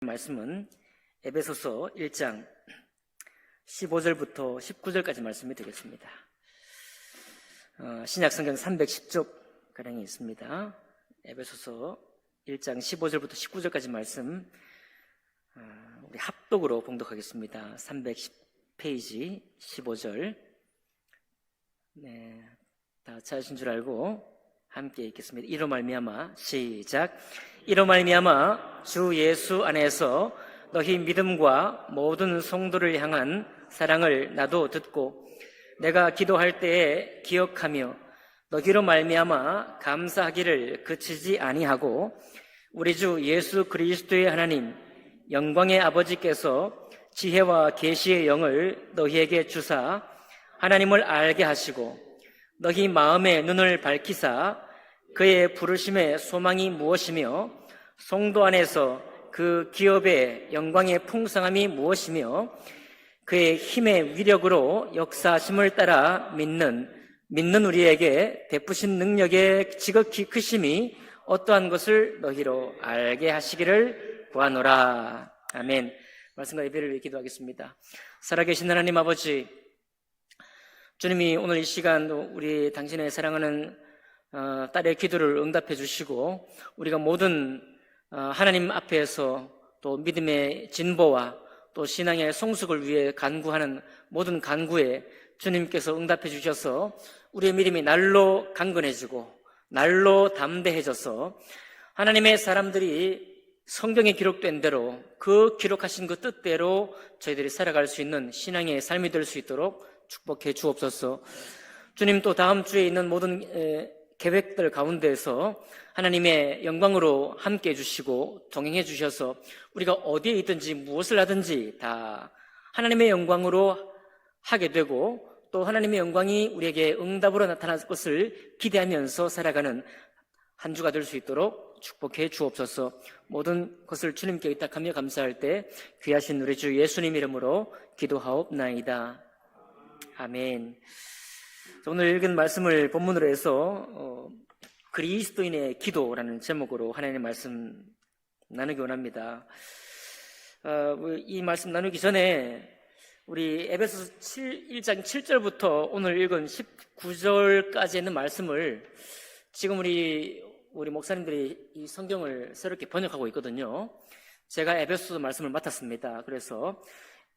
말씀은 에베소서 1장 15절부터 19절까지 말씀이 되겠습니다. 신약성경 310쪽가량이 있습니다. 에베소서 1장 15절부터 19절까지 말씀 우리 합독으로 봉독하겠습니다. 310페이지 15절. 네, 다 찾으신 줄 알고 함께 읽겠습니다. 이로 말미암아 시작. 이로 말미암아 주 예수 안에서 너희 믿음과 모든 성도를 향한 사랑을 나도 듣고 내가 기도할 때에 기억하며 너희로 말미암아 감사하기를 그치지 아니하고 우리 주 예수 그리스도의 하나님 영광의 아버지께서 지혜와 계시의 영을 너희에게 주사 하나님을 알게 하시고 너희 마음의 눈을 밝히사 그의 부르심의 소망이 무엇이며 성도 안에서 그 기업의 영광의 풍성함이 무엇이며 그의 힘의 위력으로 역사하심을 따라 믿는 우리에게 베푸신 능력의 지극히 크심이 어떠한 것을 너희로 알게 하시기를 구하노라. 아멘. 말씀과 예배를 위해 기도하겠습니다. 살아계신 하나님 아버지, 주님이 오늘 이 시간 우리 당신의 사랑하는 딸의 기도를 응답해 주시고 우리가 모든 하나님 앞에서 또 믿음의 진보와 또 신앙의 성숙을 위해 간구하는 모든 간구에 주님께서 응답해 주셔서 우리의 믿음이 날로 강건해지고 날로 담대해져서 하나님의 사람들이 성경에 기록된 대로 그 기록하신 그 뜻대로 저희들이 살아갈 수 있는 신앙의 삶이 될 수 있도록 축복해 주옵소서. 주님, 또 다음 주에 있는 모든 계획들 가운데에서 하나님의 영광으로 함께해 주시고 동행해 주셔서 우리가 어디에 있든지 무엇을 하든지 다 하나님의 영광으로 하게 되고 또 하나님의 영광이 우리에게 응답으로 나타날 것을 기대하면서 살아가는 한 주가 될 수 있도록 축복해 주옵소서. 모든 것을 주님께 의탁하며 감사할 때 귀하신 우리 주 예수님 이름으로 기도하옵나이다. 아멘. 오늘 읽은 말씀을 본문으로 해서 그리스도인의 기도라는 제목으로 하나님의 말씀 나누기 원합니다. 이 말씀 나누기 전에 우리 에베소서 1장 7절부터 오늘 읽은 19절까지 있는 말씀을 지금 우리 목사님들이 이 성경을 새롭게 번역하고 있거든요. 제가 에베소서 말씀을 맡았습니다. 그래서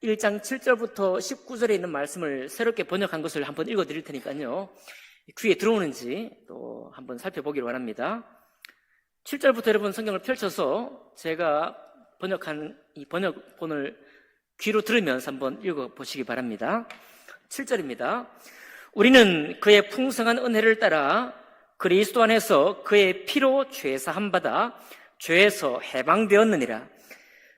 1장 7절부터 19절에 있는 말씀을 새롭게 번역한 것을 한번 읽어드릴 테니까요. 귀에 들어오는지 또 한번 살펴보기를 원합니다. 7절부터 여러분 성경을 펼쳐서 제가 번역한 이 번역본을 귀로 들으면서 한번 읽어보시기 바랍니다. 7절입니다. 우리는 그의 풍성한 은혜를 따라 그리스도 안에서 그의 피로 죄사함 받아 죄에서 해방되었느니라.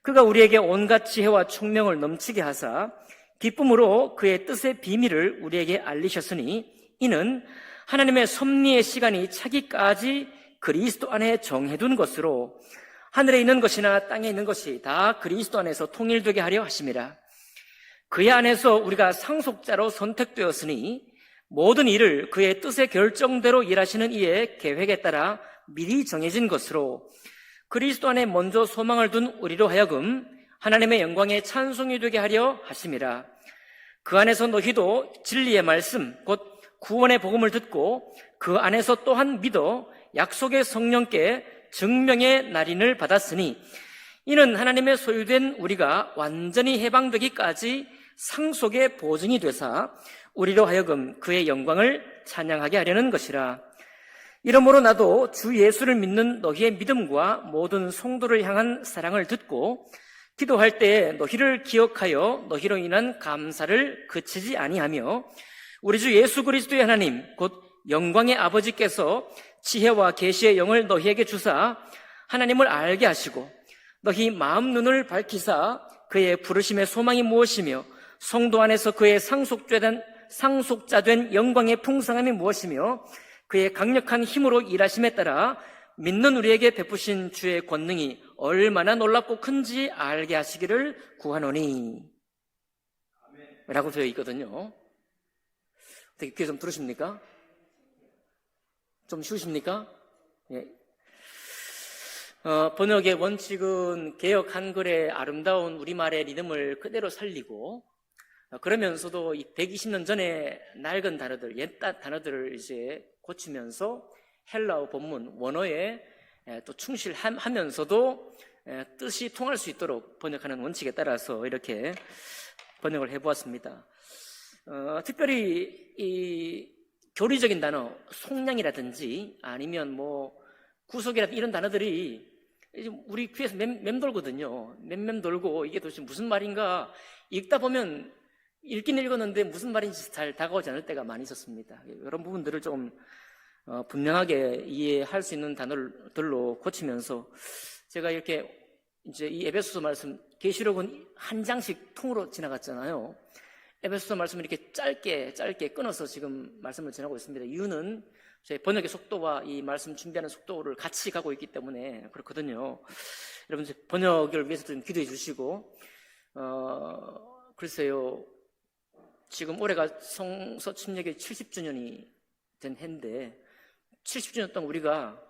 그가 우리에게 온갖 지혜와 총명을 넘치게 하사 기쁨으로 그의 뜻의 비밀을 우리에게 알리셨으니 이는 하나님의 섭리의 시간이 차기까지 그리스도 안에 정해둔 것으로 하늘에 있는 것이나 땅에 있는 것이 다 그리스도 안에서 통일되게 하려 하심이라. 그의 안에서 우리가 상속자로 선택되었으니 모든 일을 그의 뜻의 결정대로 일하시는 이의 계획에 따라 미리 정해진 것으로 그리스도 안에 먼저 소망을 둔 우리로 하여금 하나님의 영광에 찬송이 되게 하려 하심이라. 그 안에서 너희도 진리의 말씀 곧 구원의 복음을 듣고 그 안에서 또한 믿어 약속의 성령께 증명의 날인을 받았으니 이는 하나님의 소유된 우리가 완전히 해방되기까지 상속의 보증이 되사 우리로 하여금 그의 영광을 찬양하게 하려는 것이라. 이러므로 나도 주 예수를 믿는 너희의 믿음과 모든 성도를 향한 사랑을 듣고 기도할 때에 너희를 기억하여 너희로 인한 감사를 그치지 아니하며 우리 주 예수 그리스도의 하나님 곧 영광의 아버지께서 지혜와 계시의 영을 너희에게 주사 하나님을 알게 하시고 너희 마음 눈을 밝히사 그의 부르심의 소망이 무엇이며 성도 안에서 그의 상속자 된 영광의 풍성함이 무엇이며 그의 강력한 힘으로 일하심에 따라 믿는 우리에게 베푸신 주의 권능이 얼마나 놀랍고 큰지 알게 하시기를 구하노니 라고 되어 있거든요. 어떻게 귀에 좀 들으십니까? 좀 쉬우십니까? 예. 번역의 원칙은 개역 한글의 아름다운 우리말의 리듬을 그대로 살리고, 그러면서도 이 120년 전에 낡은 단어들, 옛 단어들을 이제 고치면서 헬라어 본문, 원어에 또 충실하면서도 뜻이 통할 수 있도록 번역하는 원칙에 따라서 이렇게 번역을 해보았습니다. 특별히 이 교리적인 단어, 속량이라든지 아니면 뭐 구속이라든지 이런 단어들이 우리 귀에서 맴돌거든요. 맴돌고 이게 도대체 무슨 말인가 읽다 보면 읽긴 읽었는데 무슨 말인지 잘 다가오지 않을 때가 많이 있었습니다. 이런 부분들을 좀 분명하게 이해할 수 있는 단어들로 고치면서 제가 이렇게 이제 이 에베소서 말씀, 계시록은 한 장씩 통으로 지나갔잖아요. 에베소서 말씀을 이렇게 짧게 끊어서 지금 말씀을 전하고 있습니다. 이유는 저희 번역의 속도와 이 말씀 준비하는 속도를 같이 가고 있기 때문에 그렇거든요. 여러분 번역을 위해서 좀 기도해 주시고, 글쎄요, 지금 올해가 성서 침략의 70주년이 된 해인데 70주년 동안 우리가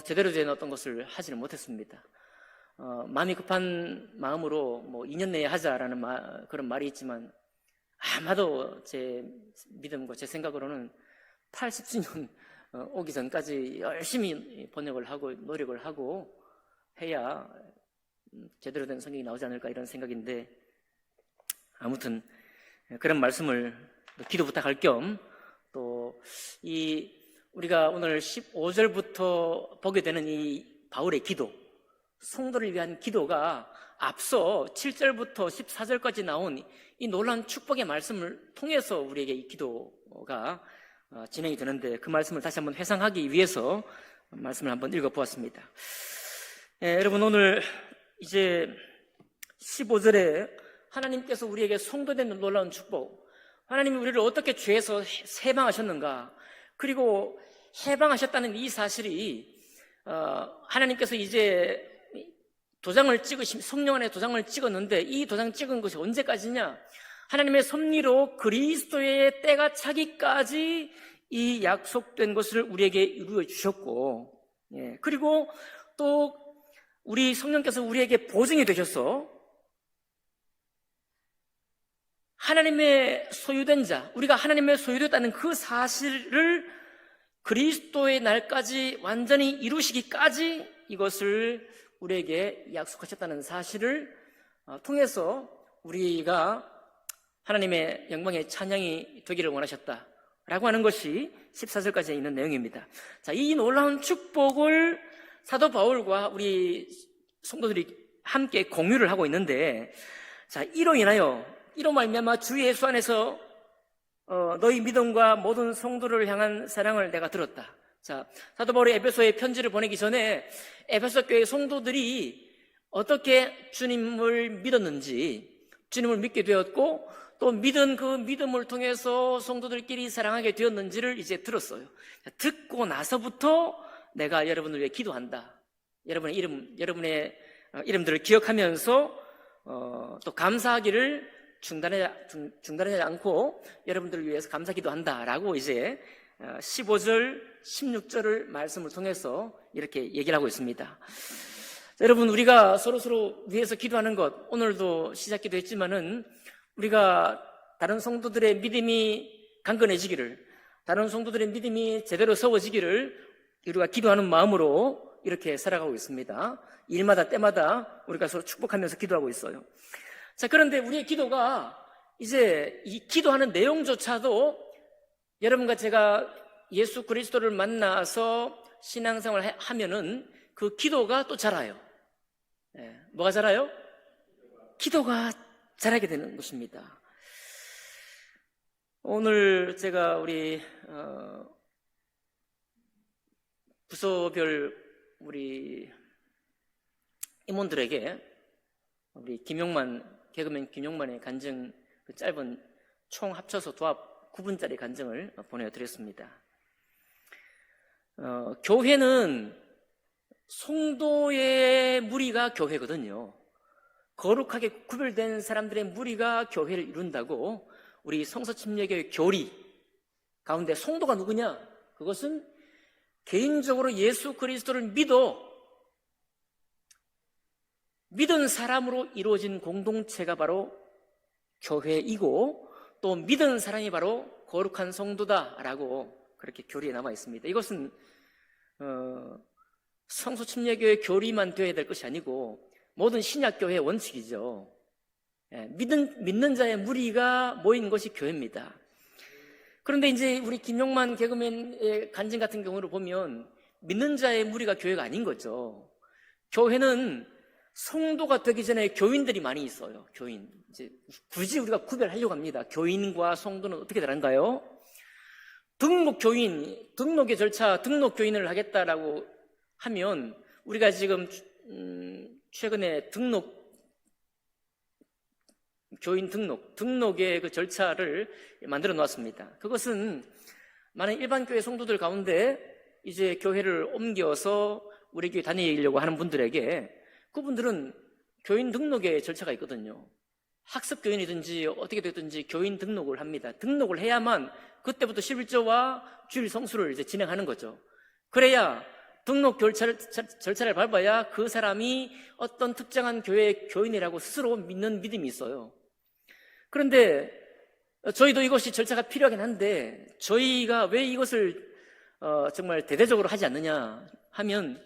제대로 된 어떤 것을 하지는 못했습니다. 마음이 급한 마음으로 뭐 2년 내에 하자라는 그런 말이 있지만 아마도 제 믿음과 제 생각으로는 80주년 오기 전까지 열심히 번역을 하고 노력을 하고 해야 제대로 된 성경이 나오지 않을까 이런 생각인데, 아무튼 그런 말씀을 기도 부탁할 겸 또 이 우리가 오늘 15절부터 보게 되는 이 바울의 기도, 성도를 위한 기도가 앞서 7절부터 14절까지 나온 이 놀라운 축복의 말씀을 통해서 우리에게 이 기도가 진행이 되는데, 그 말씀을 다시 한번 회상하기 위해서 말씀을 한번 읽어보았습니다. 여러분 오늘 이제 15절에 하나님께서 우리에게 성도된 놀라운 축복, 하나님이 우리를 어떻게 죄에서 해방하셨는가, 그리고 해방하셨다는 이 사실이 하나님께서 이제 도장을 찍으신, 성령 안에 도장을 찍었는데 이 도장 찍은 것이 언제까지냐? 하나님의 섭리로 그리스도의 때가 차기까지 이 약속된 것을 우리에게 이루어 주셨고, 그리고 또 우리 성령께서 우리에게 보증이 되셔서 하나님의 소유된 자, 우리가 하나님의 소유됐다는 그 사실을 그리스도의 날까지 완전히 이루시기까지 이것을 우리에게 약속하셨다는 사실을 통해서 우리가 하나님의 영광의 찬양이 되기를 원하셨다라고 하는 것이 14절까지 있는 내용입니다. 자, 이 놀라운 축복을 사도 바울과 우리 성도들이 함께 공유를 하고 있는데, 자, 이로 말미암아 주 예수 안에서 너희 믿음과 모든 성도를 향한 사랑을 내가 들었다. 자, 사도 바울이 에베소에 편지를 보내기 전에 에베소 교회 성도들이 어떻게 주님을 믿었는지, 주님을 믿게 되었고 또 믿은 그 믿음을 통해서 성도들끼리 사랑하게 되었는지를 이제 들었어요. 듣고 나서부터 내가 여러분을 위해 기도한다. 여러분의 이름들을 기억하면서 또 감사하기를 중단하지 않고 여러분들을 위해서 감사 기도한다라고 이제 15절, 16절을 말씀을 통해서 이렇게 얘기를 하고 있습니다. 자, 여러분, 우리가 서로 위해서 기도하는 것, 오늘도 시작기도 했지만은 우리가 다른 성도들의 믿음이 강건해지기를, 다른 성도들의 믿음이 제대로 세워지기를 우리가 기도하는 마음으로 이렇게 살아가고 있습니다. 일마다 때마다 우리가 서로 축복하면서 기도하고 있어요. 자, 그런데 우리의 기도가 이제 이 기도하는 내용조차도 여러분과 제가 예수 그리스도를 만나서 신앙생활을 하면은 그 기도가 또 자라요. 뭐가 자라요? 기도가 자라게 되는 것입니다. 오늘 제가 우리 부서별 우리 임원들에게 우리 개그맨 김용만의 간증, 그 짧은 총 합쳐서 도합 9분짜리 간증을 보내드렸습니다. 교회는 성도의 무리가 교회거든요. 거룩하게 구별된 사람들의 무리가 교회를 이룬다고 우리 성서침례교회 교리 가운데 성도가 누구냐? 그것은 개인적으로 예수 그리스도를 믿어 믿은 사람으로 이루어진 공동체가 바로 교회이고 또 믿은 사람이 바로 거룩한 성도다라고 그렇게 교리에 남아 있습니다. 이것은 성소침례교회 교리만 되어야 될 것이 아니고 모든 신약교회의 원칙이죠. 믿는 자의 무리가 모인 것이 교회입니다. 그런데 이제 우리 김용만 개그맨의 간증 같은 경우를 보면 믿는 자의 무리가 교회가 아닌 거죠. 교회는 성도가 되기 전에 교인들이 많이 있어요. 교인. 이제 굳이 우리가 구별하려고 합니다. 교인과 성도는 어떻게 다른가요? 등록의 절차, 등록 교인을 하겠다라고 하면 우리가 지금 최근에 교인 등록의 그 절차를 만들어 놓았습니다. 그것은 많은 일반 교회 성도들 가운데 이제 교회를 옮겨서 우리 교회 다니려고 하는 분들에게 그분들은 교인 등록의 절차가 있거든요. 학습 교인이든지 어떻게 됐든지 교인 등록을 합니다. 등록을 해야만 그때부터 11조와 주일 성수를 이제 진행하는 거죠. 그래야 등록 절차를 밟아야 그 사람이 어떤 특정한 교회의 교인이라고 스스로 믿는 믿음이 있어요. 그런데 저희도 이것이 절차가 필요하긴 한데 저희가 왜 이것을 정말 대대적으로 하지 않느냐 하면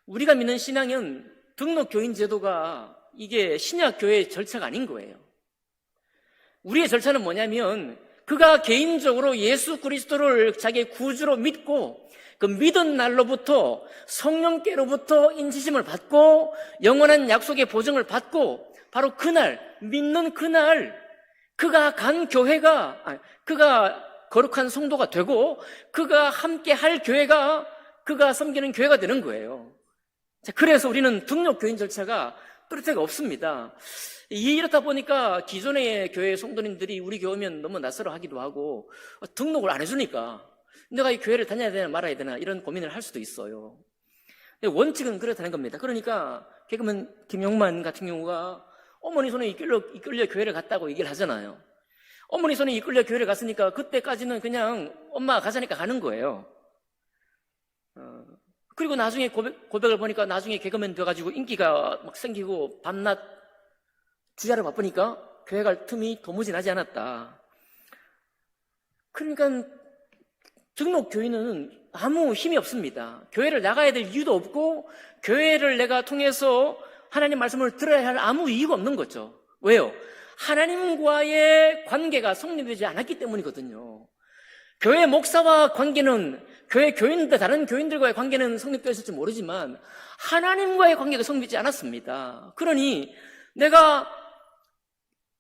우리가 믿는 신앙은 등록 교인 제도가 이게 신약 교회의 절차가 아닌 거예요. 우리의 절차는 뭐냐면 그가 개인적으로 예수 그리스도를 자기의 구주로 믿고 그 믿은 날로부터 성령께로부터 인치심을 받고 영원한 약속의 보증을 받고 바로 그날 믿는 그날 그가 간 교회가 그가 거룩한 성도가 되고 그가 함께 할 교회가 그가 섬기는 교회가 되는 거예요. 자, 그래서 우리는 등록 교인 절차가 뚜렷하게 없습니다. 이렇다 보니까 기존의 교회 성도님들이 우리 교회 오면 너무 낯설어 하기도 하고 등록을 안 해주니까 내가 이 교회를 다녀야 되나 말아야 되나 이런 고민을 할 수도 있어요. 근데 원칙은 그렇다는 겁니다. 그러니까 개그맨 김용만 같은 경우가 어머니 손에 이끌려 교회를 갔다고 얘기를 하잖아요. 어머니 손에 이끌려 교회를 갔으니까 그때까지는 그냥 엄마가 가자니까 가는 거예요. 그리고 나중에 고백을 보니까 나중에 개그맨 돼가지고 인기가 막 생기고 밤낮 주야를 바쁘니까 교회 갈 틈이 도무지 나지 않았다. 그러니까 등록 교인은 아무 힘이 없습니다. 교회를 나가야 될 이유도 없고 교회를 내가 통해서 하나님 말씀을 들어야 할 아무 이유가 없는 거죠. 왜요? 하나님과의 관계가 성립되지 않았기 때문이거든요. 교회 목사와 관계는 교회 교인들 다른 교인들과의 관계는 성립되어 있을지 모르지만 하나님과의 관계가 성립되지 않았습니다. 그러니 내가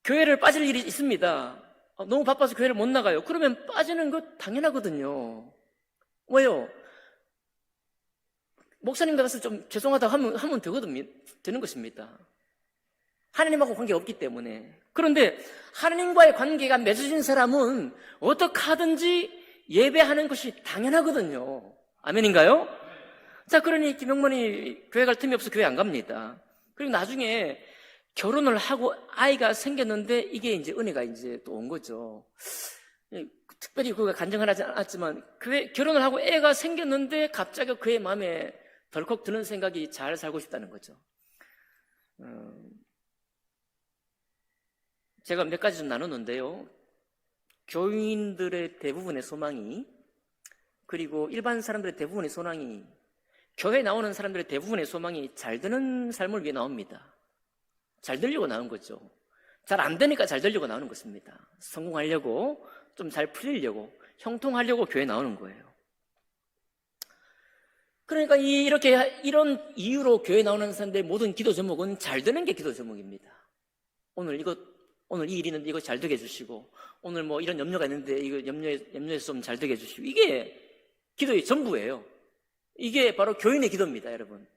교회를 빠질 일이 있습니다. 너무 바빠서 교회를 못 나가요. 그러면 빠지는 거 당연하거든요. 왜요? 목사님 같아서 좀 죄송하다고 하면 되는 것입니다. 하나님하고 관계가 없기 때문에. 그런데 하나님과의 관계가 맺어진 사람은 어떻게 하든지 예배하는 것이 당연하거든요. 아멘인가요? 자, 그러니 김용만이 교회 갈 틈이 없어 교회 안 갑니다. 그리고 나중에 결혼을 하고 아이가 생겼는데 이게 이제 은혜가 이제 또 온 거죠. 특별히 그가 간증을 하지 않았지만 결혼을 하고 애가 생겼는데 갑자기 그의 마음에 덜컥 드는 생각이 잘 살고 싶다는 거죠. 제가 몇 가지 좀 나누는데요. 교인들의 대부분의 소망이 그리고 일반 사람들의 대부분의 소망이 교회에 나오는 사람들의 대부분의 소망이 잘 되는 삶을 위해 나옵니다. 잘 되려고 나오는 거죠. 잘 안 되니까 잘 되려고 나오는 것입니다. 성공하려고 좀 잘 풀리려고 형통하려고 교회에 나오는 거예요. 그러니까 이런 이유로 교회에 나오는 사람들의 모든 기도 제목은 잘 되는 게 기도 제목입니다. 오늘 이 일이 있는데 이거 잘 되게 해주시고 오늘 뭐 이런 염려가 있는데 이거 염려해서 좀 잘 되게 해주시고 이게 기도의 전부예요. 이게 바로 교인의 기도입니다, 여러분.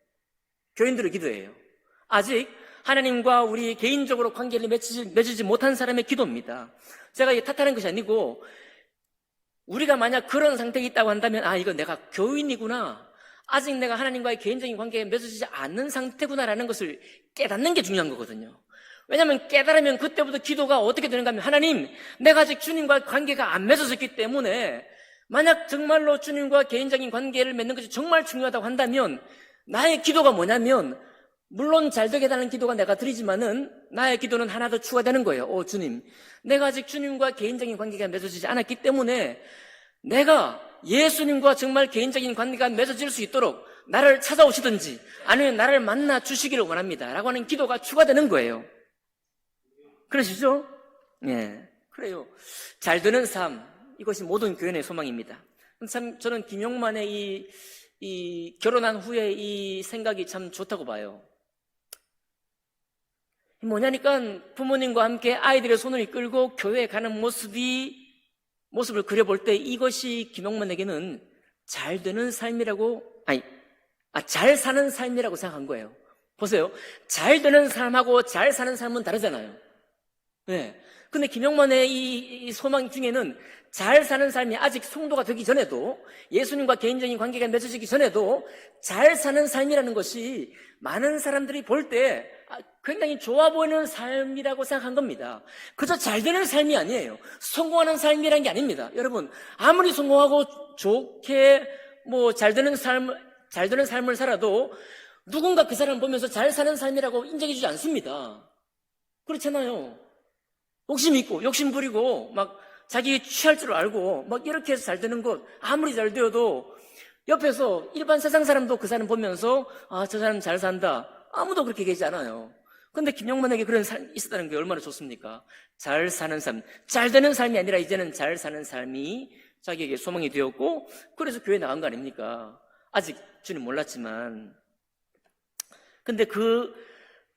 교인들의 기도예요. 아직 하나님과 우리 개인적으로 관계를 맺지 못한 사람의 기도입니다. 제가 이게 탓하는 것이 아니고 우리가 만약 그런 상태에 있다고 한다면 이거 내가 교인이구나. 아직 내가 하나님과의 개인적인 관계에 맺어지지 않는 상태구나라는 것을 깨닫는 게 중요한 거거든요. 왜냐하면 깨달으면 그때부터 기도가 어떻게 되는가 하면 하나님, 내가 아직 주님과 관계가 안 맺어졌기 때문에 만약 정말로 주님과 개인적인 관계를 맺는 것이 정말 중요하다고 한다면 나의 기도가 뭐냐면 물론 잘 되게 해달라는 기도가 내가 드리지만은 나의 기도는 하나 더 추가되는 거예요. 오 주님, 내가 아직 주님과 개인적인 관계가 맺어지지 않았기 때문에 내가 예수님과 정말 개인적인 관계가 맺어질 수 있도록 나를 찾아오시든지 아니면 나를 만나 주시기를 원합니다 라고 하는 기도가 추가되는 거예요. 그러시죠? 예, 그래요. 잘 되는 삶, 이것이 모든 교인의 소망입니다. 참 저는 김용만의 이 결혼한 후에 이 생각이 참 좋다고 봐요. 뭐냐니까 부모님과 함께 아이들의 손을 이끌고 교회에 가는 모습을 그려볼 때 이것이 김용만에게는 잘 되는 삶이라고, 잘 사는 삶이라고 생각한 거예요. 보세요. 잘 되는 삶하고 잘 사는 삶은 다르잖아요. 네. 근데 김용만의 이 소망 중에는 잘 사는 삶이 아직 성도가 되기 전에도, 예수님과 개인적인 관계가 맺어지기 전에도 잘 사는 삶이라는 것이 많은 사람들이 볼 때 굉장히 좋아 보이는 삶이라고 생각한 겁니다. 그저 잘 되는 삶이 아니에요. 성공하는 삶이라는 게 아닙니다. 여러분, 아무리 성공하고 좋게 잘 되는 삶을 살아도 누군가 그 사람을 보면서 잘 사는 삶이라고 인정해 주지 않습니다. 그렇잖아요. 욕심 있고 욕심 부리고 막 자기 취할 줄 알고 막 이렇게 해서 잘 되는 것, 아무리 잘 되어도 옆에서 일반 세상 사람도 그 사람 보면서 저 사람 잘 산다, 아무도 그렇게 얘기하지 않아요. 근데 김용만에게 그런 삶이 있었다는 게 얼마나 좋습니까? 잘 사는 삶, 잘 되는 삶이 아니라 이제는 잘 사는 삶이 자기에게 소망이 되었고, 그래서 교회에 나간 거 아닙니까? 아직 주님 몰랐지만. 근데 그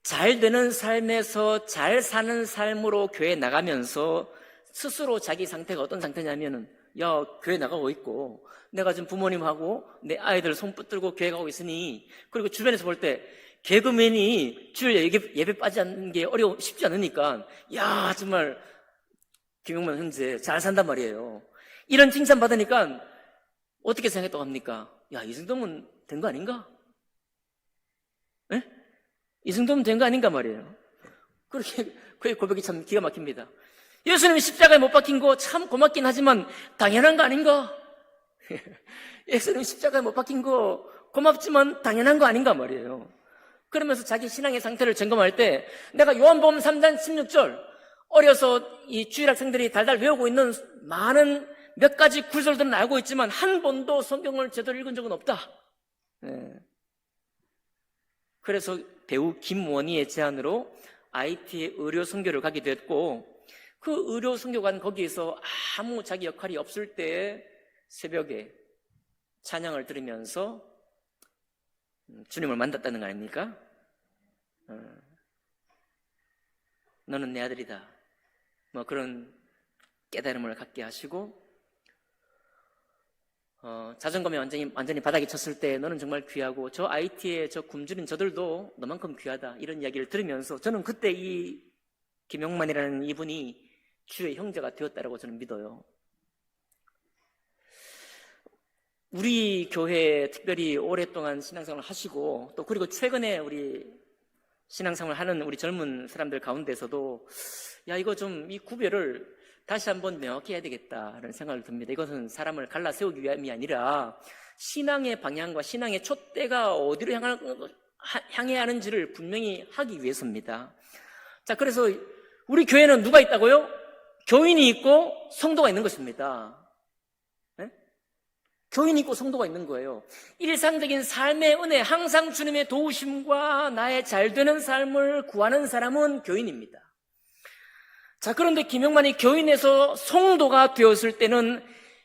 잘 되는 삶에서 잘 사는 삶으로 교회에 나가면서 스스로 자기 상태가 어떤 상태냐면은, 야, 교회 나가고 있고 내가 지금 부모님하고 내 아이들 손 붙들고 교회 가고 있으니, 그리고 주변에서 볼 때 개그맨이 주일 예배 빠지지 않는 게 쉽지 않으니까, 야, 정말 김용만 형제 잘 산단 말이에요. 이런 칭찬 받으니까 어떻게 생각했다고 합니까? 야, 이 정도면 된 거 아닌가? 예? 이 정도면 된 거 아닌가 말이에요. 그렇게 그의 고백이 참 기가 막힙니다. 예수님이 십자가에 못 박힌 거 참 고맙긴 하지만 당연한 거 아닌가? 예수님 십자가에 못 박힌 거 고맙지만 당연한 거 아닌가 말이에요. 그러면서 자기 신앙의 상태를 점검할 때, 내가 요한복음 3장 16절, 어려서 이 주일학생들이 달달 외우고 있는 많은 몇 가지 구절들은 알고 있지만 한 번도 성경을 제대로 읽은 적은 없다. 네. 그래서 배우 김원희의 제안으로 IT의 의료 선교를 가게 됐고, 그 의료 선교관 거기에서 아무 자기 역할이 없을 때 새벽에 찬양을 들으면서 주님을 만났다는 거 아닙니까? 너는 내 아들이다, 그런 깨달음을 갖게 하시고, 자존감이 완전히 바닥에 쳤을 때 너는 정말 귀하고 저 IT의 저 굶주린 저들도 너만큼 귀하다, 이런 이야기를 들으면서 저는 그때 이 김용만이라는 이분이 주의 형제가 되었다라고 저는 믿어요. 우리 교회에 특별히 오랫동안 신앙생활을 하시고, 또 그리고 최근에 우리 신앙생활을 하는 우리 젊은 사람들 가운데서도 이거 좀 이 구별을 다시 한번 명확히 해야 되겠다라는 생각을 듭니다. 이것은 사람을 갈라 세우기 위함이 아니라 신앙의 방향과 신앙의 촛대가 어디로 향해야 하는지를 분명히 하기 위해서입니다. 자, 그래서 우리 교회는 누가 있다고요? 교인이 있고 성도가 있는 것입니다. 교인이 있고 성도가 있는 거예요. 일상적인 삶의 은혜, 항상 주님의 도우심과 나의 잘되는 삶을 구하는 사람은 교인입니다. 자, 그런데 김용만이 교인에서 성도가 되었을 때는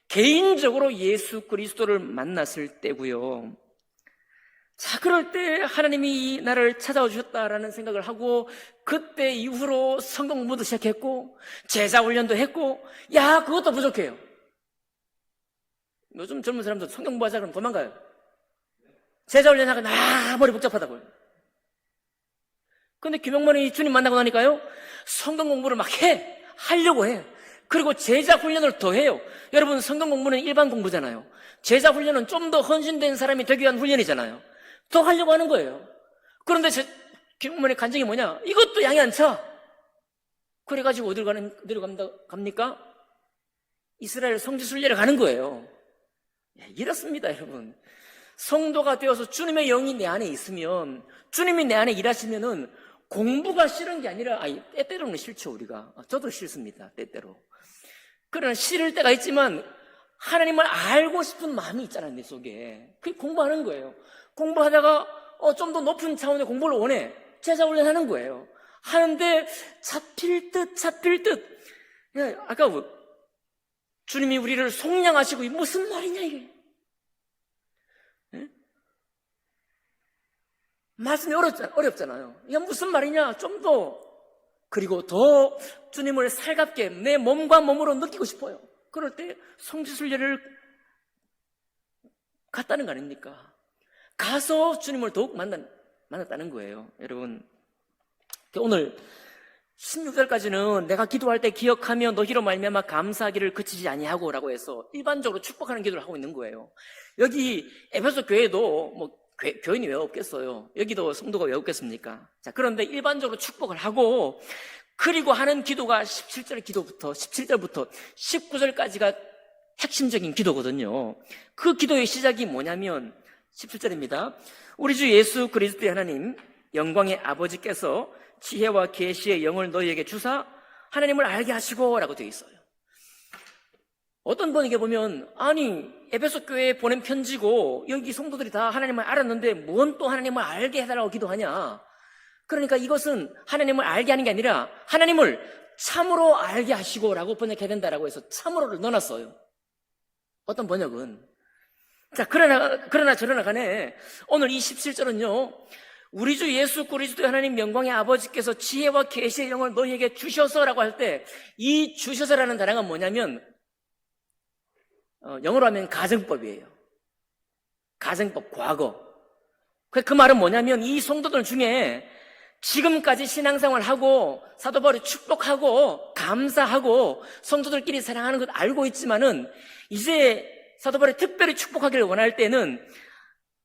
개인적으로 예수 그리스도를 만났을 때고요. 자, 그럴 때 하나님이 나를 찾아와 주셨다라는 생각을 하고, 그때 이후로 성경 공부도 시작했고 제자 훈련도 했고, 그것도 부족해요. 요즘 젊은 사람들 성경 공부하자 그러면 도망가요. 제자 훈련하고 머리 복잡하다고요. 근데 김용만이 주님 만나고 나니까요, 성경 공부를 막 하려고 해. 그리고 제자 훈련을 더 해요. 여러분, 성경 공부는 일반 공부잖아요. 제자 훈련은 좀 더 헌신된 사람이 되기 위한 훈련이잖아요. 더 하려고 하는 거예요. 그런데 김용만의 간증이 뭐냐? 이것도 양이 안 차. 그래가지고 어디로 갑니까? 이스라엘 성지순례를 가는 거예요. 이렇습니다, 여러분. 성도가 되어서 주님의 영이 내 안에 있으면, 주님이 내 안에 일하시면은 공부가 싫은 게 아니라, 때때로는 싫죠, 우리가. 저도 싫습니다, 때때로. 그러나 싫을 때가 있지만 하나님을 알고 싶은 마음이 있잖아요, 내 속에. 그게 공부하는 거예요. 공부하다가 좀 더 높은 차원의 공부를 원해. 제자 훈련하는 거예요. 하는데 잡힐 듯. 예, 아까 주님이 우리를 속량하시고, 이 무슨 말이냐 이게. 예? 말씀이 어렵잖아요. 이게 무슨 말이냐. 좀 더, 그리고 더 주님을 살갑게 내 몸과 몸으로 느끼고 싶어요. 그럴 때 성지순례를 갔다는 거 아닙니까? 가서 주님을 더욱 만났다는 거예요. 여러분, 오늘 16절까지는 내가 기도할 때 기억하며 너희로 말미암아 감사하기를 그치지 아니하고 라고 해서 일반적으로 축복하는 기도를 하고 있는 거예요. 여기 에베소 교회도 교인이 왜 없겠어요? 여기도 성도가 왜 없겠습니까? 자, 그런데 일반적으로 축복을 하고, 그리고 하는 기도가 17절부터 19절까지가 핵심적인 기도거든요. 그 기도의 시작이 뭐냐면 17절입니다. 우리 주 예수 그리스도의 하나님 영광의 아버지께서 지혜와 계시의 영을 너희에게 주사 하나님을 알게 하시고 라고 되어 있어요. 어떤 분에게 보면, 아니 에베소 교회에 보낸 편지고 여기 성도들이 다 하나님을 알았는데 뭔 또 하나님을 알게 해달라고 기도하냐. 그러니까 이것은 하나님을 알게 하는 게 아니라 하나님을 참으로 알게 하시고 라고 번역해야 된다라고 해서 참으로를 넣어놨어요. 어떤 번역은. 자, 그러나 저러나 간에 오늘 이 17절은요, 우리 주 예수 그리스도의 하나님 영광의 아버지께서 지혜와 계시의 영을 너희에게 주셔서라고 할 때, 이 주셔서라는 단어가 뭐냐면 영어로 하면 가정법이에요. 가정법, 과거. 그 말은 뭐냐면 이 성도들 중에 지금까지 신앙생활하고 사도 바울이 축복하고 감사하고 성도들끼리 사랑하는 것 알고 있지만은, 이제 사도 바울이 특별히 축복하기를 원할 때는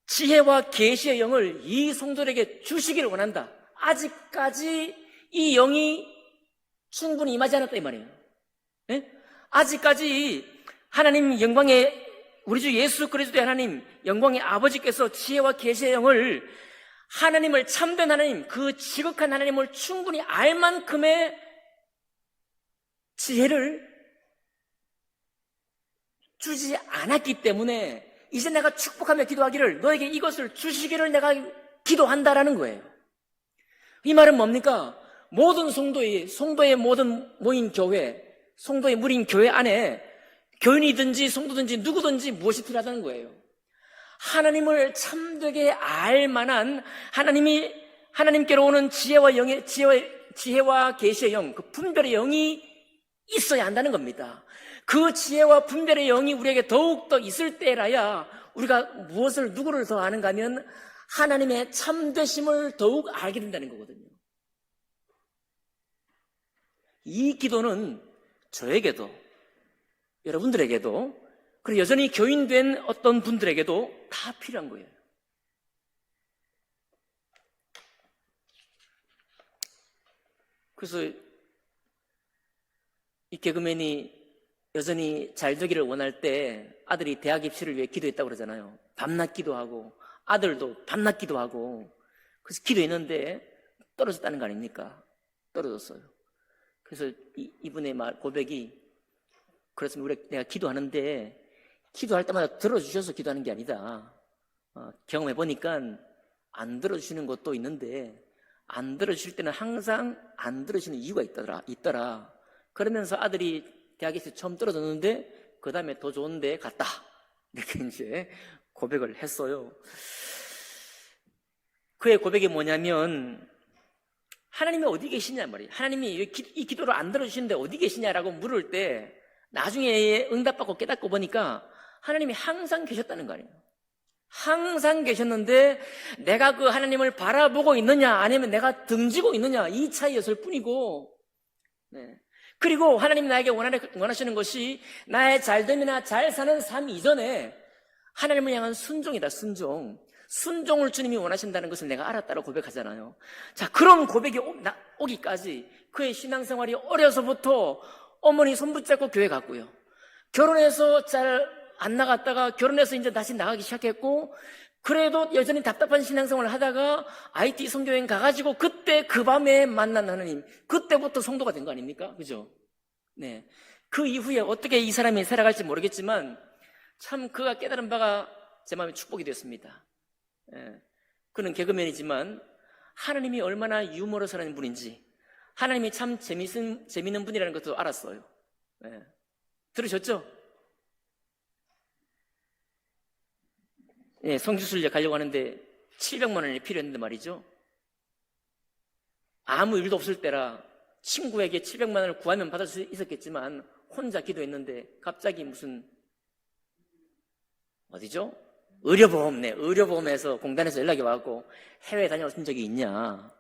지혜와 계시의 영을 이 성도들에게 주시기를 원한다. 아직까지 이 영이 충분히 임하지 않았다 이 말이에요. 네? 아직까지 하나님 영광의, 우리 주 예수 그리스도의 하나님 영광의 아버지께서 지혜와 계시의 영을, 하나님을, 참된 하나님, 그 지극한 하나님을 충분히 알 만큼의 지혜를 주지 않았기 때문에 이제 내가 축복하며 기도하기를, 너에게 이것을 주시기를 내가 기도한다라는 거예요. 이 말은 뭡니까? 모든 성도의 모든 모인 교회, 성도의 무리인 교회 안에 교인이든지 성도든지 누구든지 무엇이 필요하다는 거예요? 하나님을 참되게 알 만한, 하나님께로 오는 지혜와 계시의 영, 그 분별의 영이 있어야 한다는 겁니다. 그 지혜와 분별의 영이 우리에게 더욱더 있을 때라야 우리가 누구를 더 아는가 하면 하나님의 참되심을 더욱 알게 된다는 거거든요. 이 기도는 저에게도, 여러분들에게도, 그리고 여전히 교인된 어떤 분들에게도 다 필요한 거예요. 그래서 이 개그맨이 여전히 잘 되기를 원할 때 아들이 대학 입시를 위해 기도했다고 그러잖아요. 밤낮 기도하고, 아들도 밤낮 기도하고, 그래서 기도했는데 떨어졌다는 거 아닙니까? 떨어졌어요. 그래서 이분의 고백이, 그렇습니다. 내가 기도하는데 기도할 때마다 들어주셔서 기도하는 게 아니다. 경험해보니까 안 들어주시는 것도 있는데, 안 들어주실 때는 항상 안 들어주시는 이유가 있더라. 그러면서 아들이 대학에서 처음 떨어졌는데 그 다음에 더 좋은 데 갔다. 이렇게 이제 고백을 했어요. 그의 고백이 뭐냐면, 하나님이 어디 계시냐 말이에요. 하나님이 이 기도를 안 들어주시는데 어디 계시냐라고 물을 때 나중에 응답받고 깨닫고 보니까 하나님이 항상 계셨다는 거 아니에요. 항상 계셨는데 내가 그 하나님을 바라보고 있느냐 아니면 내가 등지고 있느냐, 이 차이였을 뿐이고, 네. 그리고 하나님이 나에게 원하시는 것이 나의 잘됨이나 잘 사는 삶 이전에 하나님을 향한 순종이다. 순종을 주님이 원하신다는 것을 내가 알았다고 고백하잖아요. 자, 그런 고백이 오기까지 그의 신앙생활이 어려서부터 어머니 손 붙잡고 교회 갔고요. 결혼해서 잘 안 나갔다가 결혼해서 이제 다시 나가기 시작했고, 그래도 여전히 답답한 신앙생활을 하다가 IT 선교여행 가가지고 그때 그 밤에 만난 하나님, 그때부터 성도가 된 거 아닙니까? 그죠? 네. 그 이후에 어떻게 이 사람이 살아갈지 모르겠지만 참 그가 깨달은 바가 제 마음에 축복이 됐습니다. 예. 그는 개그맨이지만 하나님이 얼마나 유머러스한 분인지, 하나님이 참 재밌는 분이라는 것도 알았어요. 예. 들으셨죠? 예, 성지순례 가려고 하는데 700만 원이 필요했는데 말이죠. 아무 일도 없을 때라 친구에게 700만 원을 구하면 받을 수 있었겠지만 혼자 기도했는데 갑자기 무슨 어디죠? 의료보험에서 공단에서 연락이 와갖고 해외에 다녀오신 적이 있냐?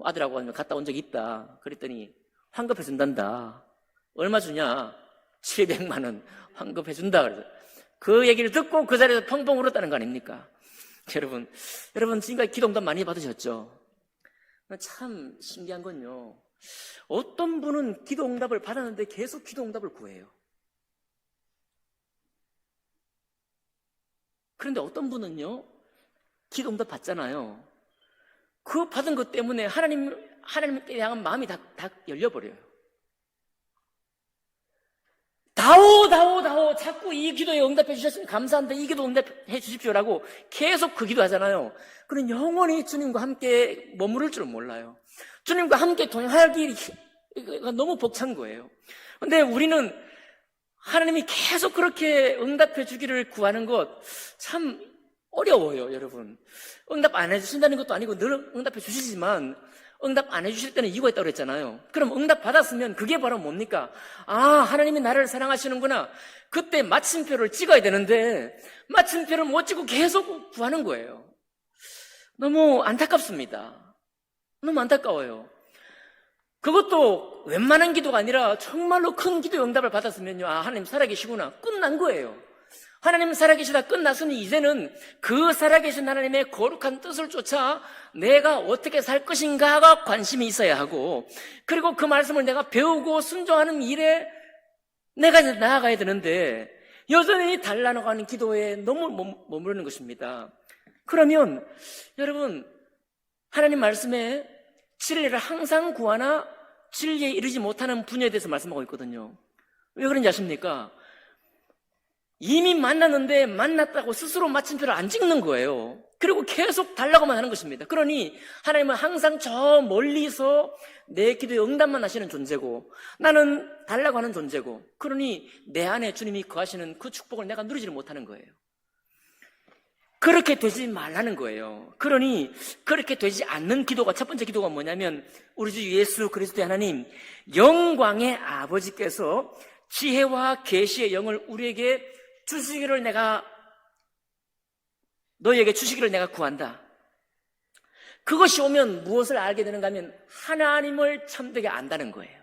아들하고 하면 갔다 온 적이 있다. 그랬더니 환급해 준단다. 얼마 주냐? 700만 원 환급해 준다. 그래서 그 얘기를 듣고 그 자리에서 펑펑 울었다는 거 아닙니까? 여러분 지금까지 기도응답 많이 받으셨죠? 참 신기한 건요, 어떤 분은 기도응답을 받았는데 계속 기도응답을 구해요. 그런데 어떤 분은요, 기도응답 받잖아요. 그 받은 것 때문에 하나님께 대한 마음이 다 열려버려요. 다오 자꾸 이 기도에 응답해 주셨으면 감사한데 이 기도 응답해 주십시오라고 계속 그 기도하잖아요. 그는 영원히 주님과 함께 머무를 줄 몰라요. 주님과 함께 동행하기 너무 벅찬 거예요. 근데 우리는 하나님이 계속 그렇게 응답해 주기를 구하는 것 참 어려워요, 여러분. 응답 안 해주신다는 것도 아니고 늘 응답해 주시지만 응답 안 해주실 때는 이유가 있다고 그랬잖아요. 그럼 응답 받았으면 그게 바로 뭡니까? 아, 하나님이 나를 사랑하시는구나. 그때 마침표를 찍어야 되는데 마침표를 못 찍고 계속 구하는 거예요. 너무 안타깝습니다. 너무 안타까워요. 그것도 웬만한 기도가 아니라 정말로 큰 기도의 응답을 받았으면요, 아, 하나님 살아계시구나. 끝난 거예요. 하나님 살아계시다 끝났으니 이제는 그 살아계신 하나님의 거룩한 뜻을 쫓아 내가 어떻게 살 것인가가 관심이 있어야 하고, 그리고 그 말씀을 내가 배우고 순종하는 일에 내가 이제 나아가야 되는데 여전히 달라나가는 기도에 너무 머무르는 것입니다. 그러면 여러분, 하나님 말씀에 진리를 항상 구하나 진리에 이르지 못하는 분야에 대해서 말씀하고 있거든요. 왜 그런지 아십니까? 이미 만났는데 만났다고 스스로 마침표를 안 찍는 거예요. 그리고 계속 달라고만 하는 것입니다. 그러니 하나님은 항상 저 멀리서 내 기도에 응답만 하시는 존재고 나는 달라고 하는 존재고, 그러니 내 안에 주님이 거하시는 그 축복을 내가 누리지를 못하는 거예요. 그렇게 되지 말라는 거예요. 그러니 그렇게 되지 않는 기도가, 첫 번째 기도가 뭐냐면 우리 주 예수 그리스도의 하나님 영광의 아버지께서 지혜와 계시의 영을 우리에게 주시기를 너희에게 주시기를 내가 구한다. 그것이 오면 무엇을 알게 되는가 하면 하나님을 참되게 안다는 거예요.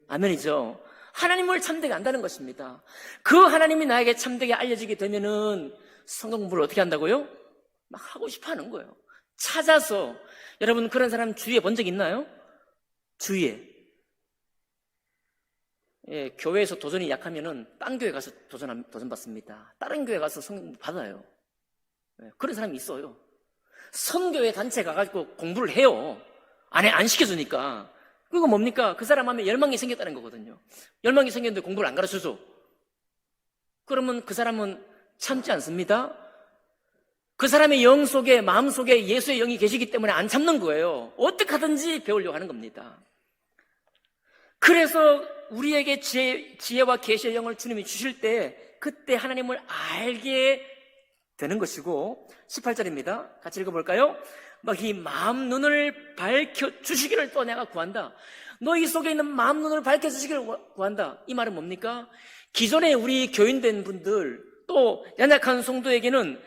아멘이죠. 하나님을 참되게 안다는 것입니다. 그 하나님이 나에게 참되게 알려지게 되면은 성경 공부를 어떻게 한다고요? 막 하고 싶어 하는 거예요. 찾아서. 여러분, 그런 사람 주위에 본 적 있나요? 주위에. 예, 교회에서 도전이 약하면은 딴 교회 가서 도전 받습니다. 다른 교회 가서 성경 받아요. 예, 그런 사람이 있어요. 선교회 단체 가가지고 공부를 해요. 안 시켜주니까. 그거 뭡니까? 그 사람 하면 열망이 생겼다는 거거든요. 열망이 생겼는데 공부를 안 가르쳐줘. 그러면 그 사람은 참지 않습니다. 그 사람의 영 속에, 마음 속에 예수의 영이 계시기 때문에 안 참는 거예요. 어떻게 하든지 배우려고 하는 겁니다. 그래서 우리에게 지혜와 계시의 영을 주님이 주실 때 그때 하나님을 알게 되는 것이고, 18절입니다. 같이 읽어볼까요? 너희 마음 눈을 밝혀주시기를 또 내가 구한다. 너희 속에 있는 마음 눈을 밝혀주시기를 구한다. 이 말은 뭡니까? 기존에 우리 교인된 분들 또 연약한 성도에게는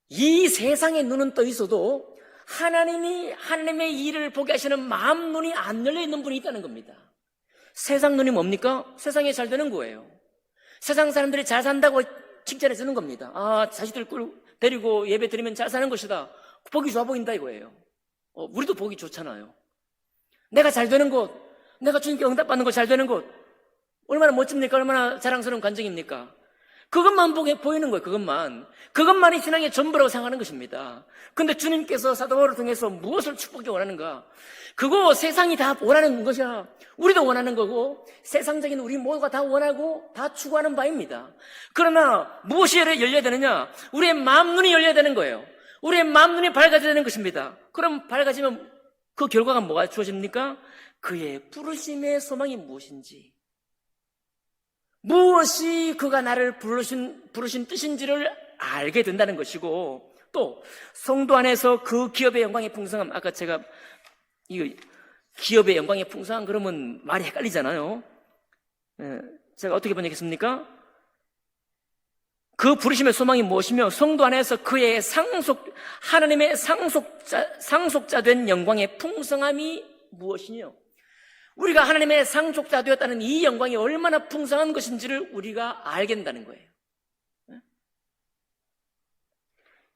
이 세상의 눈은 떠 있어도 하나님이 하나님의 일을 보게 하시는 마음 눈이 안 열려 있는 분이 있다는 겁니다. 세상 눈이 뭡니까? 세상에 잘 되는 거예요. 세상 사람들이 잘 산다고 칭찬해 주는 겁니다. 아, 자식들 데리고 예배 드리면 잘 사는 것이다. 보기 좋아 보인다 이거예요. 우리도 보기 좋잖아요. 내가 잘 되는 곳, 내가 주님께 응답받는 거 잘 되는 곳, 얼마나 멋집니까? 얼마나 자랑스러운 간증입니까? 그것만 보이는 거예요. 그것만이 신앙의 전부라고 생각하는 것입니다. 근데 주님께서 사도 바울을 통해서 무엇을 축복이 원하는가? 그거 세상이 다 원하는 것이야. 우리도 원하는 거고 세상적인 우리 모두가 다 원하고 다 추구하는 바입니다. 그러나 무엇이 열려야 되느냐? 우리의 마음 눈이 열려야 되는 거예요. 우리의 마음 눈이 밝아져야 되는 것입니다. 그럼 밝아지면 그 결과가 뭐가 주어집니까? 그의 부르심의 소망이 무엇인지, 무엇이 그가 나를 부르신 뜻인지를 알게 된다는 것이고, 또 성도 안에서 그 기업의 영광의 풍성함, 아까 제가 이거 기업의 영광의 풍성함 그러면 말이 헷갈리잖아요. 제가 어떻게 번역했습니까? 그 부르심의 소망이 무엇이며 성도 안에서 그의 하나님의 상속자 된 영광의 풍성함이 무엇이뇨? 우리가 하나님의 상속자 되었다는 이 영광이 얼마나 풍성한 것인지를 우리가 알게 된다는 거예요.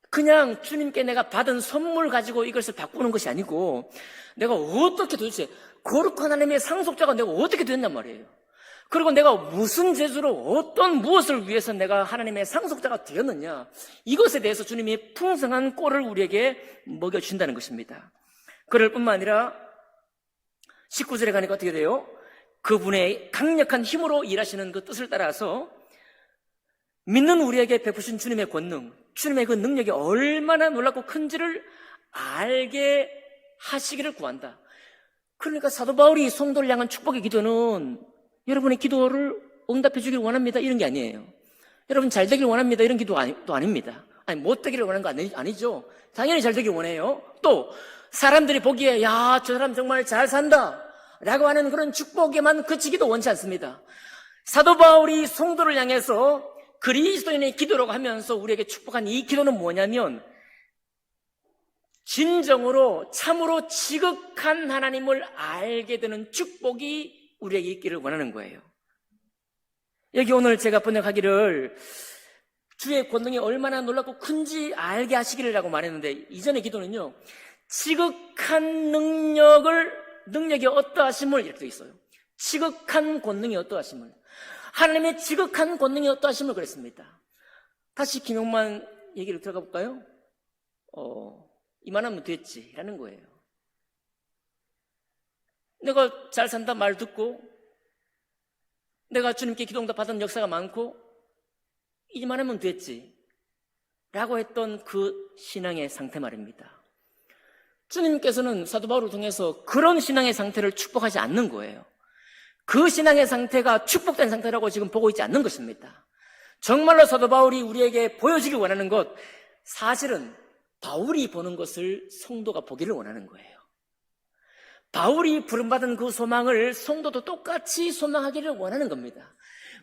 그냥 주님께 내가 받은 선물 가지고 이것을 바꾸는 것이 아니고, 내가 어떻게 도대체 거룩한 하나님의 상속자가 내가 어떻게 됐냔 말이에요. 그리고 내가 무슨 재주로 무엇을 위해서 내가 하나님의 상속자가 되었느냐, 이것에 대해서 주님이 풍성한 꼴을 우리에게 먹여주신다는 것입니다. 그럴 뿐만 아니라 19절에 가니까 어떻게 돼요? 그분의 강력한 힘으로 일하시는 그 뜻을 따라서 믿는 우리에게 베푸신 주님의 권능, 주님의 그 능력이 얼마나 놀랍고 큰지를 알게 하시기를 구한다. 그러니까 사도 바울이 성도를 향한 축복의 기도는 여러분의 기도를 응답해 주길 원합니다, 이런 게 아니에요. 여러분 잘 되길 원합니다, 이런 기도 또 아닙니다. 아니, 못 되기를 원하는 거 아니죠. 당연히 잘 되길 원해요. 또 사람들이 보기에 야, 저 사람 정말 잘 산다 라고 하는 그런 축복에만 그치기도 원치 않습니다. 사도 바울이 성도를 향해서 그리스도인의 기도라고 하면서 우리에게 축복한 이 기도는 뭐냐면, 진정으로 참으로 지극한 하나님을 알게 되는 축복이 우리에게 있기를 원하는 거예요. 여기 오늘 제가 번역하기를 주의 권능이 얼마나 놀랍고 큰지 알게 하시기를라고 말했는데, 이전의 기도는요, 지극한 능력이 어떠하심을 이렇게 되어 있어요. 지극한 권능이 어떠하심을, 하나님의 지극한 권능이 어떠하심을 그랬습니다. 다시 김용만 얘기를 들어가 볼까요? 이만하면 됐지라는 거예요. 내가 잘 산다 말 듣고, 내가 주님께 기도응답 받은 역사가 많고, 이만하면 됐지 라고 했던 그 신앙의 상태 말입니다. 주님께서는 사도 바울을 통해서 그런 신앙의 상태를 축복하지 않는 거예요. 그 신앙의 상태가 축복된 상태라고 지금 보고 있지 않는 것입니다. 정말로 사도 바울이 우리에게 보여주길 원하는 것, 사실은 바울이 보는 것을 성도가 보기를 원하는 거예요. 바울이 부름받은 그 소망을 성도도 똑같이 소망하기를 원하는 겁니다.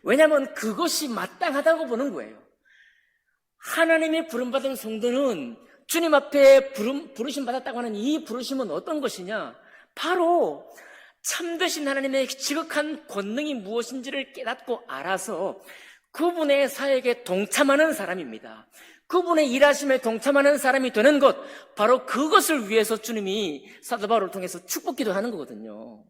왜냐하면 그것이 마땅하다고 보는 거예요. 하나님의 부름받은 성도는 주님 앞에 부르심 받았다고 하는 이 부르심은 어떤 것이냐? 바로 참되신 하나님의 지극한 권능이 무엇인지를 깨닫고 알아서 그분의 사역에 동참하는 사람입니다. 그분의 일하심에 동참하는 사람이 되는 것, 바로 그것을 위해서 주님이 사도 바울을 통해서 축복 기도하는 거거든요.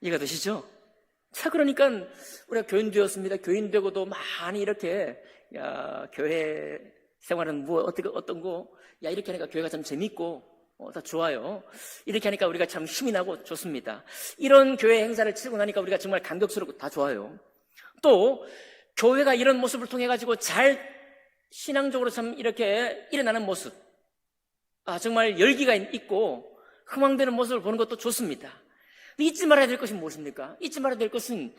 이해가 되시죠? 자, 그러니까 우리가 교인 되었습니다. 교인 되고도 많이 이렇게 교회 생활은 어떤 거, 이렇게 하니까 교회가 참 재밌고 다 좋아요. 이렇게 하니까 우리가 참 힘이 나고 좋습니다. 이런 교회 행사를 치르고 나니까 우리가 정말 감격스럽고 다 좋아요. 또 교회가 이런 모습을 통해 가지고 잘 신앙적으로 참 이렇게 일어나는 모습, 정말 열기가 있고 흥황되는 모습을 보는 것도 좋습니다. 잊지 말아야 될 것은 무엇입니까? 잊지 말아야 될 것은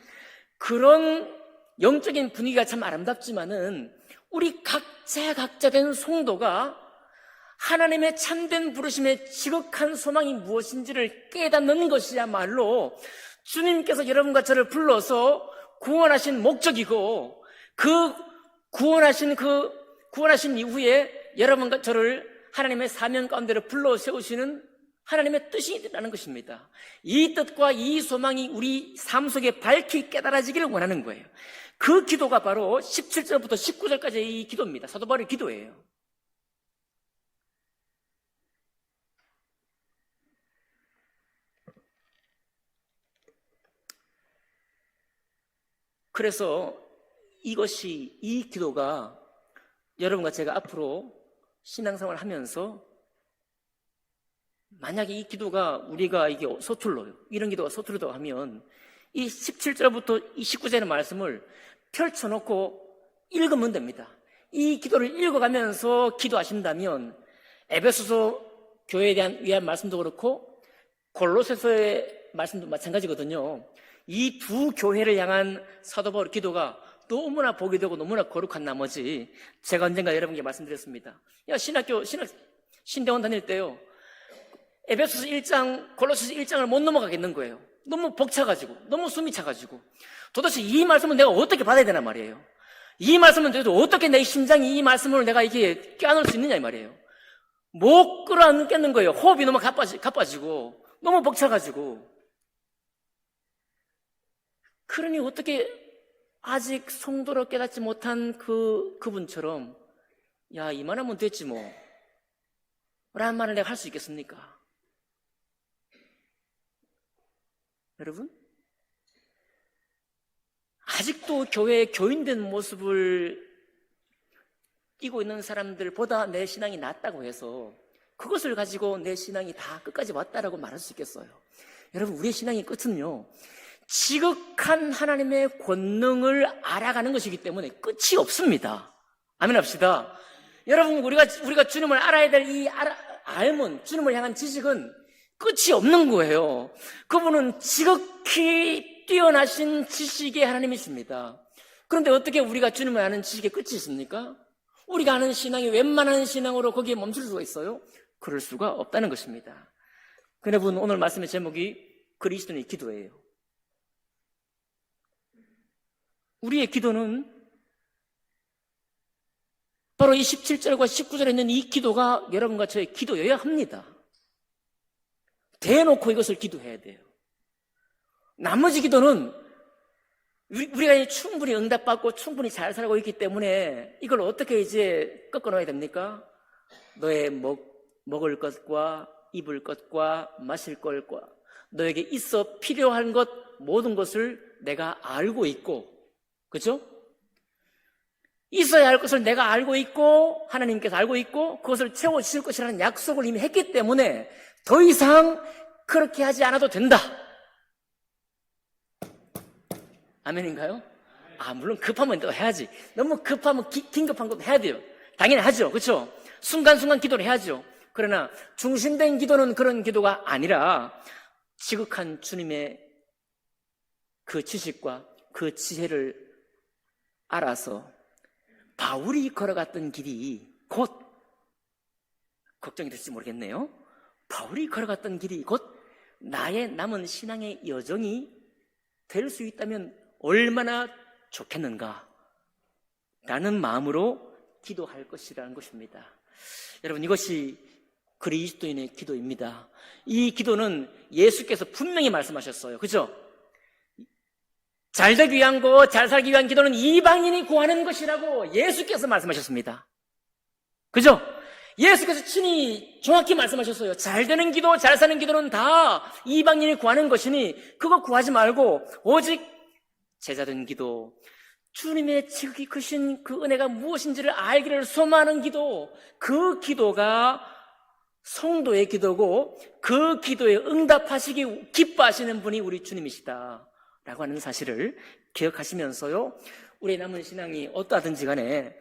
그런 영적인 분위기가 참 아름답지만은 우리 각자 된 성도가 하나님의 참된 부르심의 지극한 소망이 무엇인지를 깨닫는 것이야말로 주님께서 여러분과 저를 불러서 구원하신 목적이고, 그 구원하신 이후에 여러분과 저를 하나님의 사명 가운데로 불러 세우시는 하나님의 뜻이라는 것입니다. 이 뜻과 이 소망이 우리 삶 속에 밝히 깨달아지기를 원하는 거예요. 그 기도가 바로 17절부터 19절까지의 이 기도입니다. 사도 바울의 기도예요. 그래서 이 기도가 여러분과 제가 앞으로 신앙생활을 하면서 만약에 이 기도가 우리가 이게 서툴러요. 이런 기도가 서투르다고 하면 이 17절부터 이 19절의 말씀을 펼쳐놓고 읽으면 됩니다. 이 기도를 읽어가면서 기도하신다면 에베소서 교회에 위한 말씀도 그렇고 골로새서의 말씀도 마찬가지거든요. 이 두 교회를 향한 사도 바울의 기도가 너무나 보기 되고 너무나 거룩한 나머지 제가 언젠가 여러분께 말씀드렸습니다. 신대원 다닐 때요, 에베소서 1장, 골로새서 1장을 못 넘어가겠는 거예요. 너무 벅차가지고, 너무 숨이 차가지고. 도대체 이 말씀은 내가 어떻게 받아야 되나 말이에요. 이 말씀은 도대체 어떻게 내 심장이 이 말씀을 내가 이렇게 껴안을 수 있느냐 이 말이에요. 못 끌어안겠는 거예요. 호흡이 너무 가빠지고, 너무 벅차가지고. 그러니 어떻게 아직 성도로 깨닫지 못한 그분처럼, 야, 이만하면 됐지 뭐, 라는 말을 내가 할 수 있겠습니까? 여러분? 아직도 교회에 교인된 모습을 띄고 있는 사람들보다 내 신앙이 낫다고 해서 그것을 가지고 내 신앙이 다 끝까지 왔다라고 말할 수 있겠어요? 여러분, 우리의 신앙의 끝은요, 지극한 하나님의 권능을 알아가는 것이기 때문에 끝이 없습니다. 아멘 합시다. 여러분, 우리가 주님을 알아야 될 이 알문, 주님을 향한 지식은 끝이 없는 거예요. 그분은 지극히 뛰어나신 지식의 하나님이십니다. 그런데 어떻게 우리가 주님을 아는 지식의 끝이 있습니까? 우리가 아는 신앙이 웬만한 신앙으로 거기에 멈출 수가 있어요? 그럴 수가 없다는 것입니다. 여러분, 오늘 말씀의 제목이 그리스도인의 기도예요. 우리의 기도는 바로 이 17절과 19절에 있는 이 기도가 여러분과 저의 기도여야 합니다. 대놓고 이것을 기도해야 돼요. 나머지 기도는 우리가 충분히 응답받고 충분히 잘 살고 있기 때문에 이걸 어떻게 이제 꺾어놓아야 됩니까? 너의 먹을 것과 입을 것과 마실 것과 너에게 있어 필요한 것 모든 것을 내가 알고 있고, 그렇죠? 있어야 할 것을 내가 알고 있고 하나님께서 알고 있고 그것을 채워주실 것이라는 약속을 이미 했기 때문에 더 이상 그렇게 하지 않아도 된다. 아멘인가요? 물론 급하면 또 해야지. 너무 급하면 긴급한 것도 해야 돼요. 당연히 하죠. 그렇죠? 순간순간 기도를 해야죠. 그러나 중심된 기도는 그런 기도가 아니라 지극한 주님의 그 지식과 그 지혜를 알아서 바울이 걸어갔던 길이 곧, 걱정이 될지 모르겠네요, 바울이 걸어갔던 길이 곧 나의 남은 신앙의 여정이 될 수 있다면 얼마나 좋겠는가 라는 마음으로 기도할 것이라는 것입니다. 여러분, 이것이 그리스도인의 기도입니다. 이 기도는 예수께서 분명히 말씀하셨어요. 그죠? 잘되기 위한 거, 잘 살기 위한 기도는 이방인이 구하는 것이라고 예수께서 말씀하셨습니다. 그죠? 예수께서 친히 정확히 말씀하셨어요. 잘되는 기도, 잘 사는 기도는 다 이방인이 구하는 것이니 그거 구하지 말고 오직 제자된 기도, 주님의 지극히 크신 그 은혜가 무엇인지를 알기를 소망하는 기도, 그 기도가 성도의 기도고 그 기도에 응답하시기 기뻐하시는 분이 우리 주님이시다 라고 하는 사실을 기억하시면서요, 우리의 남은 신앙이 어떠하든지 간에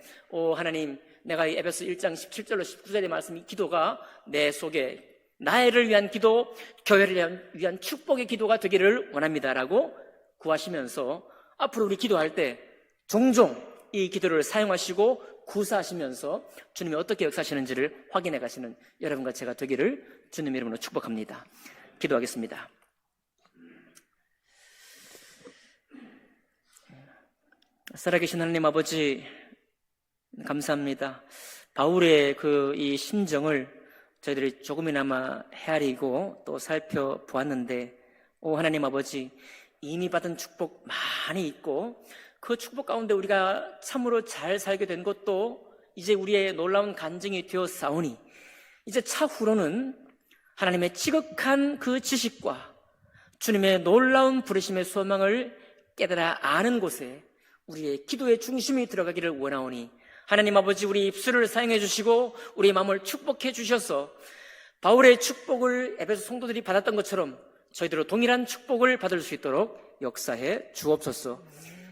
하나님, 내가 이 에베소 1장 17절로 19절의 말씀, 이 기도가 내 속에 나를 위한 기도, 교회를 위한 축복의 기도가 되기를 원합니다라고 구하시면서 앞으로 우리 기도할 때 종종 이 기도를 사용하시고 구사하시면서 주님이 어떻게 역사하시는지를 확인해 가시는 여러분과 제가 되기를 주님의 이름으로 축복합니다. 기도하겠습니다. 살아계신 하나님 아버지, 감사합니다. 바울의 이 심정을 저희들이 조금이나마 헤아리고 또 살펴보았는데, 하나님 아버지, 이미 받은 축복 많이 있고 그 축복 가운데 우리가 참으로 잘 살게 된 것도 이제 우리의 놀라운 간증이 되었사오니, 이제 차후로는 하나님의 지극한 그 지식과 주님의 놀라운 부르심의 소망을 깨달아 아는 곳에 우리의 기도의 중심이 들어가기를 원하오니 하나님 아버지 우리 입술을 사용해 주시고 우리 마음을 축복해 주셔서 바울의 축복을 에베소 성도들이 받았던 것처럼 저희들도 동일한 축복을 받을 수 있도록 역사해 주옵소서.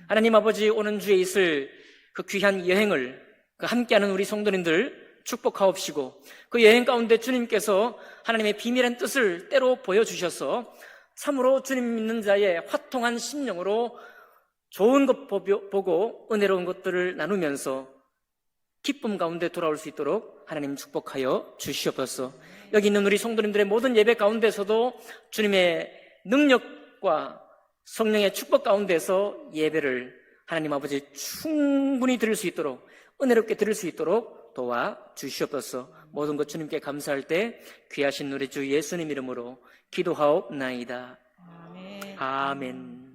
하나님 아버지 오는 주에 있을 그 귀한 여행을 함께하는 우리 성도님들 축복하옵시고 그 여행 가운데 주님께서 하나님의 비밀한 뜻을 때로 보여주셔서 참으로 주님 믿는 자의 화통한 심령으로 좋은 것 보고 은혜로운 것들을 나누면서 기쁨 가운데 돌아올 수 있도록 하나님 축복하여 주시옵소서. 여기 있는 우리 성도님들의 모든 예배 가운데서도 주님의 능력과 성령의 축복 가운데서 예배를 하나님 아버지 충분히 드릴 수 있도록 은혜롭게 드릴 수 있도록 도와주시옵소서. 모든 것 주님께 감사할 때 귀하신 우리 주 예수님 이름으로 기도하옵나이다. 아멘.